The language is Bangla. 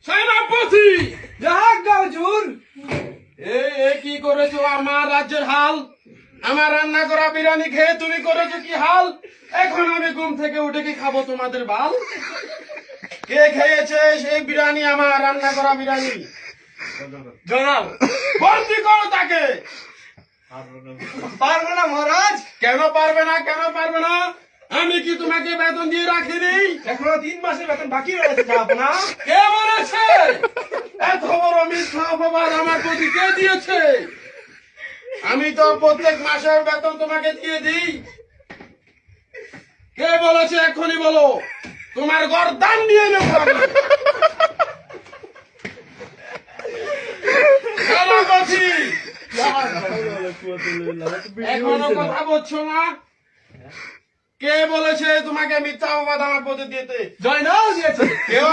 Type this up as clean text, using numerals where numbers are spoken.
সেনাপতি যাহাজ্ঞা হুজুর। এ কি করেছো আমার রাজ্যের হাল? আমার রান্না করা বিরিয়ানি খেয়ে তুমি করেছো কি হাল? এখন আমি ঘুম থেকে উঠে কি খাবো তোমাদের বাল? কে খেয়েছে সেই বিরিয়ানি, আমার রান্না করা বিরিয়ানি? জনাব, বন্দি করো তাকে। পারবো না মহারাজ। কেন পারবে না, কেন পারবে না? আমি কি তোমাকে বেতন দিয়ে রাখিনি? এখনো 3 মাসের বেতন বাকি রয়েছে জাহাপনা। কে বলেছে? এত বড় মিথ্যা অপবাদ আমার প্রতি কে দিয়েছে? আমি তো প্রত্যেক মাসের বেতন তোমাকে দিয়ে দিই। কে বলেছে এখনই বলো, তোমার গর্দান নিয়ে নেবো আমি। সেনাপতি, এখনো কথা বলছো না? কে বলেছে তোমাকে মিথ্যা অপবাদ আমার প্রতি দিতে? জয়নাল দিয়েছে। কেউ